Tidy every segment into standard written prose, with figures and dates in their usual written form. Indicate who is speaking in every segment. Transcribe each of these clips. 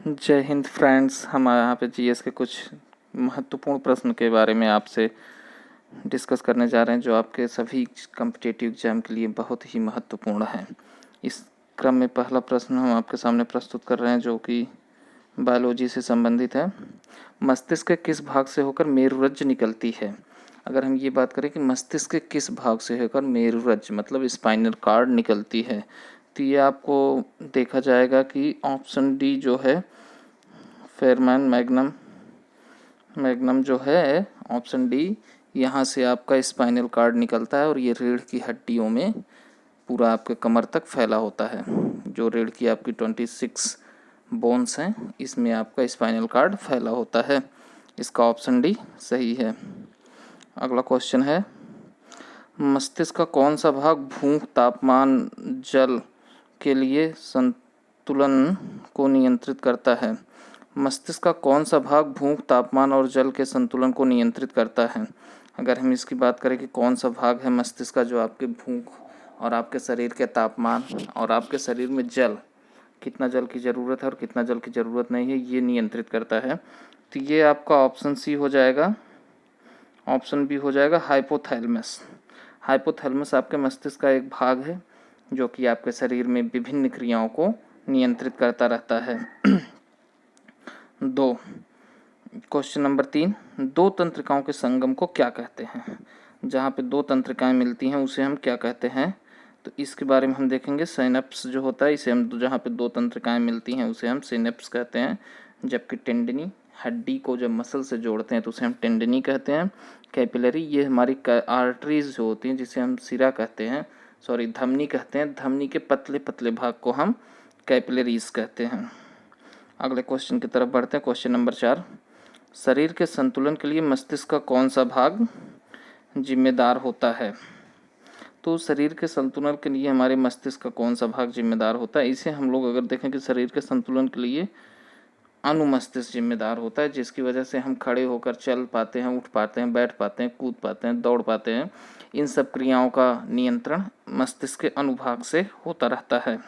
Speaker 1: जय हिंद फ्रेंड्स। हम यहाँ पे जीएस के कुछ महत्वपूर्ण प्रश्न के बारे में आपसे डिस्कस करने जा रहे हैं जो आपके सभी कॉम्पिटिटिव एग्जाम के लिए बहुत ही महत्वपूर्ण है। इस क्रम में पहला प्रश्न हम आपके सामने प्रस्तुत कर रहे हैं जो कि बायोलॉजी से संबंधित है। मस्तिष्क के किस भाग से होकर मेरुरज्जु निकलती है? अगर हम ये बात करें कि मस्तिष्क के किस भाग से होकर मेरुरज्जु मतलब स्पाइनल कार्ड निकलती है, तो ये आपको देखा जाएगा कि ऑप्शन डी जो है फेरमैन मैग्नम जो है ऑप्शन डी, यहाँ से आपका स्पाइनल कार्ड निकलता है और ये रीढ़ की हड्डियों में पूरा आपके कमर तक फैला होता है। जो रीढ़ की आपकी 26 बोन्स हैं इसमें आपका स्पाइनल कार्ड फैला होता है। इसका ऑप्शन डी सही है। अगला क्वेश्चन है, मस्तिष्क का कौन सा भाग भूख, तापमान, जल के लिए संतुलन को नियंत्रित करता है? मस्तिष्क का कौन सा भाग भूख, तापमान और जल के संतुलन को नियंत्रित करता है? अगर हम इसकी बात करें कि कौन सा भाग है मस्तिष्क का जो आपके भूख और आपके शरीर के तापमान और आपके शरीर में जल, कितना जल की ज़रूरत है और कितना जल की ज़रूरत नहीं है, ये नियंत्रित करता है, तो ये आपका ऑप्शन सी हो जाएगा। ऑप्शन बी हो जाएगा हाइपोथैलेमस। हाइपोथैलेमस आपके मस्तिष्क का एक भाग है जो कि आपके शरीर में विभिन्न क्रियाओं को नियंत्रित करता रहता है। क्वेश्चन नंबर 3, दो तंत्रिकाओं के संगम को क्या कहते हैं? जहाँ पे दो तंत्रिकाएं मिलती हैं उसे हम क्या कहते हैं? तो इसके बारे में हम देखेंगे। सिनेप्स जो होता है इसे हम जहाँ पे दो तंत्रिकाएं मिलती हैं उसे हम सिनेप्स कहते हैं, जबकि टेंडनी हड्डी को जब मसल से जोड़ते हैं तो उसे हम टेंडनी कहते हैं। कैपिलरी ये हमारी आर्टरीज जो होती हैं जिसे हम सिरा कहते हैं, धमनी कहते हैं, धमनी के पतले पतले भाग को हम कैपिलरीज कहते हैं। अगले क्वेश्चन की तरफ बढ़ते हैं। क्वेश्चन नंबर 4, शरीर के संतुलन के लिए मस्तिष्क का कौन सा भाग जिम्मेदार होता है? तो शरीर के संतुलन के लिए हमारे मस्तिष्क का कौन सा भाग जिम्मेदार होता है? इसे हम लोग अगर देखें कि शरीर के संतुलन के लिए अनुमस्तिष्क जिम्मेदार होता है, जिसकी वजह से हम खड़े होकर चल पाते हैं, उठ पाते हैं, बैठ पाते हैं, कूद पाते हैं, दौड़ पाते हैं। इन सब क्रियाओं का नियंत्रण मस्तिष्क के अनुभाग से होता रहता है।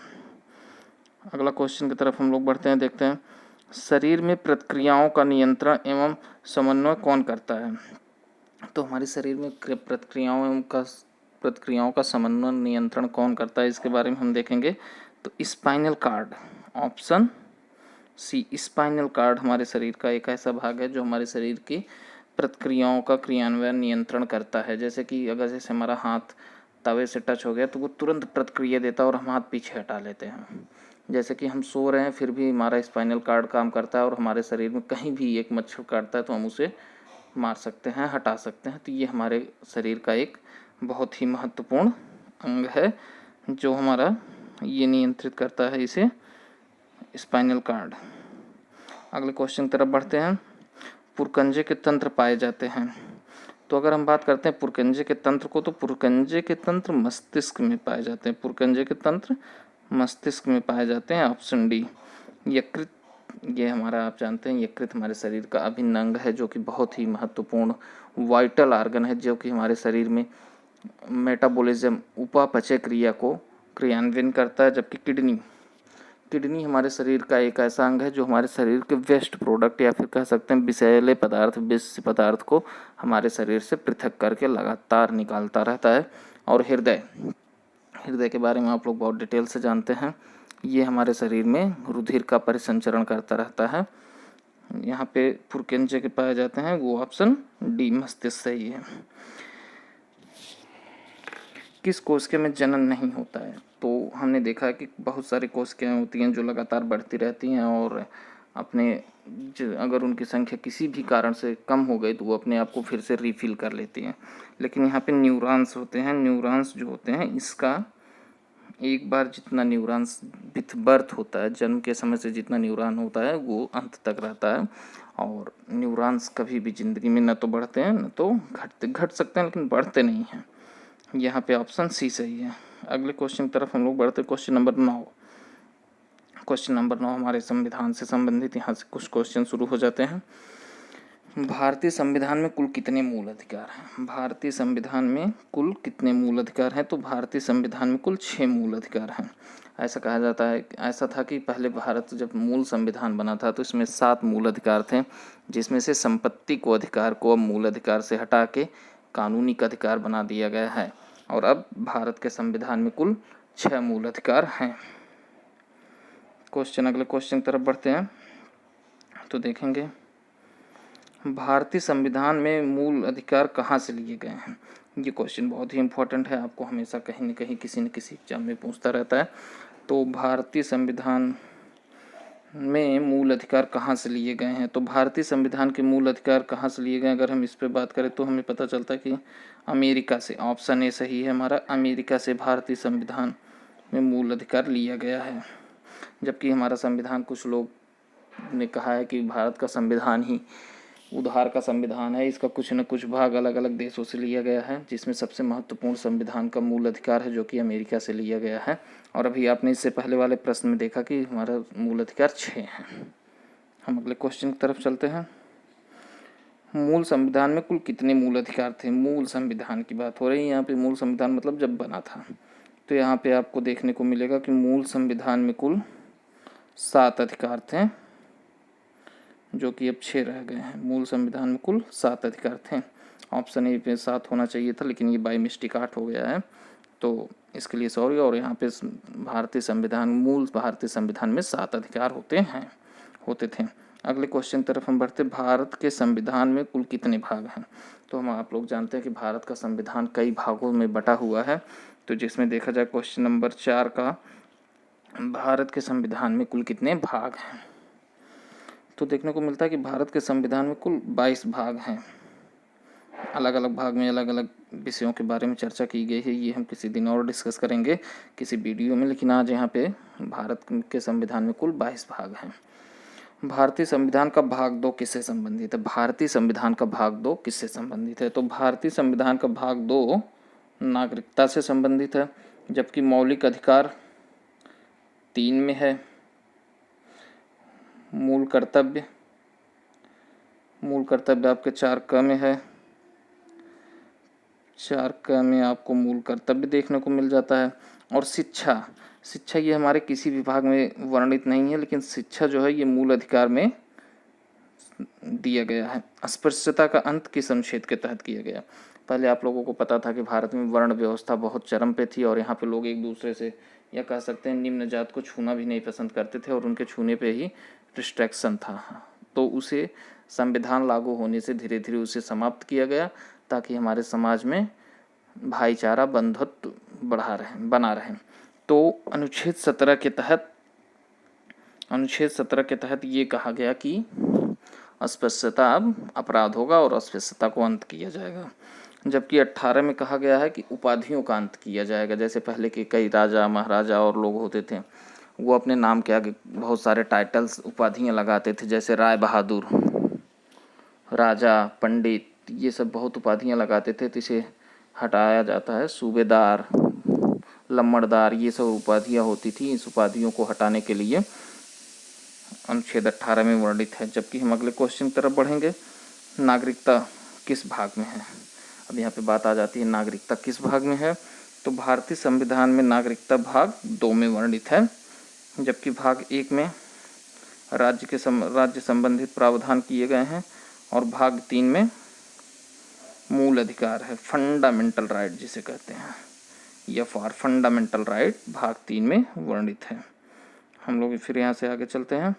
Speaker 1: अगला क्वेश्चन की तरफ हम लोग बढ़ते हैं, देखते हैं शरीर में प्रतिक्रियाओं का नियंत्रण एवं समन्वय कौन करता है? तो हमारे शरीर में प्रतिक्रियाओं का समन्वय नियंत्रण कौन करता है, इसके बारे में हम देखेंगे। तो spinal cord, option C, spinal cord हमारे शरीर का एक ऐसा भाग है जो हमारे शरीर की प्रतिक्रियाओं का क्रियान्वयन नियंत्रण करता है। जैसे कि अगर जैसे हमारा हाथ तवे से टच हो गया तो वो तुरंत प्रतिक्रिया देता है और हम हाथ पीछे हटा लेते हैं। जैसे कि हम सो रहे हैं फिर भी हमारा स्पाइनल कार्ड काम करता है और हमारे शरीर में कहीं भी एक मच्छर काटता है तो हम उसे मार सकते हैं, हटा सकते हैं। तो ये हमारे शरीर का एक बहुत ही महत्वपूर्ण अंग है जो हमारा ये नियंत्रित करता है, इसे स्पाइनल कार्ड। अगले क्वेश्चन की तरफ बढ़ते हैं। पुरकंजे के तंत्र पाए जाते हैं। तो अगर हम बात करते हैं पुरकंजे के तंत्र को, तो पुरकंजे के तंत्र मस्तिष्क में पाए जाते हैं। पुरकंजे के तंत्र मस्तिष्क में पाए जाते हैं, ऑप्शन डी। यकृत, ये हमारा आप जानते हैं यकृत हमारे शरीर का अभिन्न अंग है जो कि बहुत ही महत्वपूर्ण वाइटल आर्गन है जो कि हमारे शरीर में मेटाबॉलिज्म उपापचय क्रिया को क्रियान्वयन करता है। जबकि किडनी हमारे शरीर का एक ऐसा अंग है जो हमारे शरीर के वेस्ट प्रोडक्ट या फिर कह सकते हैं विषैले पदार्थ, विष पदार्थ को हमारे शरीर से पृथक करके लगातार निकालता रहता है। और हृदय के बारे में आप लोग बहुत डिटेल से जानते हैं। ये हमारे शरीर में रुधिर का परिसंचरण करता रहता है। यहाँ पे पुरकंजे के पाए जाते हैं, वो ऑप्शन डी मस्तिष्क सही है। किस कोशिका में जनन नहीं होता है? तो हमने देखा है कि बहुत सारी कोशिकाएं होती हैं जो लगातार बढ़ती रहती हैं और अगर उनकी संख्या किसी भी कारण से कम हो गई तो वो अपने आप को फिर से रिफिल कर लेती हैं। लेकिन यहाँ पे न्यूरॉन्स होते हैं, न्यूरॉन्स जो होते हैं इसका एक बार जितना न्यूरॉन्स विथ बर्थ होता है, जन्म के समय से जितना न्यूरॉन होता है वो अंत तक रहता है। और न्यूरॉन्स कभी भी ज़िंदगी में न तो बढ़ते हैं न तो घट सकते हैं, लेकिन बढ़ते नहीं हैं। यहाँ पे ऑप्शन सी सही है। अगले क्वेश्चन की तरफ हम लोग बढ़ते हैं। क्वेश्चन नंबर 9 हमारे संविधान से संबंधित यहाँ से कुछ क्वेश्चन शुरू हो जाते हैं। भारतीय संविधान में कुल कितने मूल अधिकार हैं? भारतीय संविधान में कुल कितने मूल अधिकार हैं? तो भारतीय संविधान में कुल 6 मूल अधिकार हैं। ऐसा कहा जाता है, ऐसा था कि पहले भारत जब मूल संविधान बना था तो इसमें 7 मूल अधिकार थे, जिसमें से संपत्ति को अधिकार को अब मूल अधिकार से हटा के कानूनी अधिकार बना दिया गया है, और अब भारत के संविधान में कुल 6 मूल अधिकार हैं। अगले क्वेश्चन की तरफ बढ़ते हैं तो देखेंगे भारतीय संविधान में मूल अधिकार कहाँ से लिए गए हैं। ये क्वेश्चन बहुत ही इम्पोर्टेंट है, आपको हमेशा कहीं न कहीं किसी न किसी एग्जाम में पूछता रहता है। तो भारतीय संविधान में मूल अधिकार कहाँ से लिए गए हैं? तो भारतीय संविधान के मूल अधिकार कहाँ से लिए गए, अगर हम इस पे बात करें तो हमें पता चलता है कि अमेरिका से। ऑप्शन ए सही है हमारा, अमेरिका से भारतीय संविधान में मूल अधिकार लिया गया है। जबकि हमारा संविधान, कुछ लोग ने कहा है कि भारत का संविधान ही उधार का संविधान है, इसका कुछ न कुछ भाग अलग अलग देशों से लिया गया है, जिसमें सबसे महत्वपूर्ण संविधान का मूल अधिकार है जो कि अमेरिका से लिया गया है। और अभी आपने इससे पहले वाले प्रश्न में देखा कि हमारा मूल अधिकार 6 हैं। हम अगले क्वेश्चन की तरफ चलते हैं। मूल संविधान में कुल कितने मूल अधिकार थे? मूल संविधान की बात हो रही है यहाँ पे। मूल संविधान मतलब जब बना था। तो यहाँ पे आपको देखने को मिलेगा कि मूल संविधान में कुल 7 अधिकार थे, जो कि अब 6 रह गए हैं। मूल संविधान में कुल 7 अधिकार थे। ऑप्शन ए पे 7 होना चाहिए था, लेकिन ये बाई मिस्टेक 8 हो गया है, तो इसके लिए सॉरी। और यहाँ पे मूल भारतीय संविधान में 7 अधिकार होते थे। अगले क्वेश्चन की तरफ हम बढ़ते। भारत के संविधान में कुल कितने भाग हैं? तो आप लोग जानते हैं कि भारत का संविधान कई भागों में बटा हुआ है। तो जिसमें देखा जाए क्वेश्चन नंबर 4 का, भारत के संविधान में कुल कितने भाग हैं, तो देखने को मिलता है कि भारत के संविधान में कुल 22 भाग हैं। अलग अलग भाग में अलग अलग विषयों के बारे में चर्चा की गई है, ये हम किसी दिन और डिस्कस करेंगे किसी वीडियो में। लेकिन आज यहाँ पे भारत के संविधान में कुल 22 भाग हैं। भारतीय संविधान का भाग 2 किससे संबंधित है? भारतीय संविधान का भाग 2 किससे संबंधित है? तो भारतीय संविधान का भाग 2 नागरिकता से संबंधित है, जबकि मौलिक अधिकार 3 में है। मूल कर्तव्य आपके 4 क में है। 4 क में आपको मूल कर्तव्य देखने को मिल जाता है। और शिक्षा ये हमारे किसी विभाग में वर्णित नहीं है, लेकिन शिक्षा जो है ये मूल अधिकार में दिया गया है। अस्पृश्यता का अंत किस अनुच्छेद के तहत किया गया? पहले आप लोगों को पता था कि भारत में वर्ण व्यवस्था बहुत चरम पे थी, और यहाँ पे लोग एक दूसरे से, या कह सकते हैं निम्न जात को छूना भी नहीं पसंद करते थे, और उनके छूने पे ही रिस्ट्रिक्शन था। तो उसे संविधान लागू होने से धीरे धीरे उसे समाप्त किया गया, ताकि हमारे समाज में भाईचारा बंधुत्व बना रहे। तो अनुच्छेद 17 के तहत ये कहा गया कि अस्पृश्यता अब अपराध होगा और अस्पृश्यता को अंत किया जाएगा। जबकि 18 में कहा गया है कि उपाधियों का अंत किया जाएगा। जैसे पहले के कई राजा महाराजा और लोग होते थे, वो अपने नाम के आगे बहुत सारे टाइटल्स उपाधियाँ लगाते थे, जैसे राय बहादुर, राजा, पंडित, ये सब बहुत उपाधियाँ लगाते थे। तो इसे हटाया जाता है। सूबेदार, लम्बड़दार, ये सब उपाधियाँ होती थी। इस उपाधियों को हटाने के लिए अनुच्छेद 18 में वर्णित है। जबकि हम अगले क्वेश्चन की तरफ बढ़ेंगे। नागरिकता किस भाग में है? अब यहाँ पे बात आ जाती है नागरिकता किस भाग में है। तो भारतीय संविधान में नागरिकता भाग 2 में वर्णित है, जबकि भाग 1 में राज्य संबंधित प्रावधान किए गए हैं, और भाग 3 में मूल अधिकार है, फंडामेंटल राइट जिसे कहते हैं, या फॉर फंडामेंटल राइट भाग 3 में वर्णित है। हम लोग फिर यहाँ से आगे चलते हैं।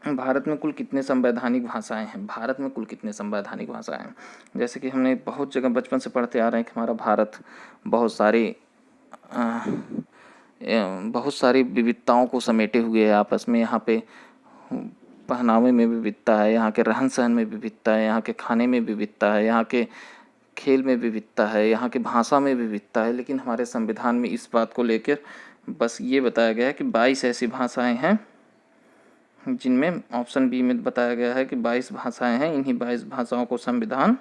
Speaker 1: भारत में कुल कितने संवैधानिक भाषाएं हैं? भारत में कुल कितने संवैधानिक भाषाएं हैं? जैसे कि हमने बहुत जगह बचपन से पढ़ते आ रहे हैं कि हमारा भारत बहुत सारी विविधताओं को समेटे हुए है आपस में। यहाँ पे पहनावे में विविधता है, यहाँ के रहन सहन में विविधता है, यहाँ के खाने में विविधता है, यहाँ के खेल में विविधता है, यहाँ की भाषा में विविधता है। लेकिन हमारे संविधान में इस बात को लेकर बस ये बताया गया है कि 22 ऐसी भाषाएं हैं, जिनमें ऑप्शन बी में बताया गया है कि 22 भाषाएं हैं। इन्हीं 22 भाषाओं को संविधान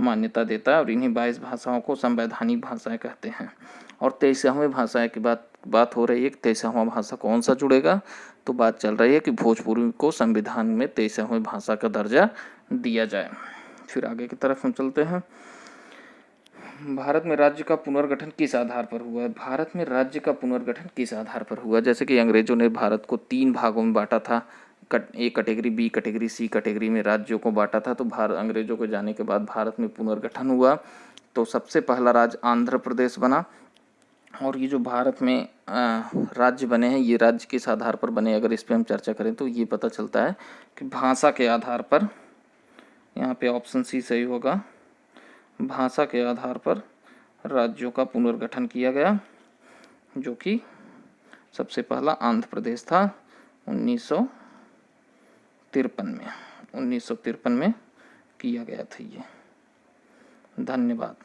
Speaker 1: मान्यता देता है, और इन्हीं 22 भाषाओं को संवैधानिक भाषाएं कहते हैं। और 23वें भाषा की बात बात हो रही है कि 23वां भाषा कौन सा जुड़ेगा, तो बात चल रही है कि भोजपुरी को संविधान में 23वें भाषा का दर्जा दिया जाए। फिर आगे की तरफ हम चलते हैं। भारत में राज्य का पुनर्गठन किस आधार पर हुआ है? भारत में राज्य का पुनर्गठन किस आधार पर हुआ? जैसे कि अंग्रेजों ने भारत को 3 भागों में बांटा था, A category, B category, C category में राज्यों को बांटा था। तो अंग्रेजों के जाने के बाद भारत में पुनर्गठन हुआ, तो सबसे पहला राज्य आंध्र प्रदेश बना। और ये जो भारत में राज्य बने हैं, ये राज्य किस आधार पर बने, अगर इस पर हम चर्चा करें तो ये पता चलता है कि भाषा के आधार पर। यहाँ पे ऑप्शन सी सही होगा, भाषा के आधार पर राज्यों का पुनर्गठन किया गया, जो कि सबसे पहला आंध्र प्रदेश था 1953 में किया गया था ये। धन्यवाद।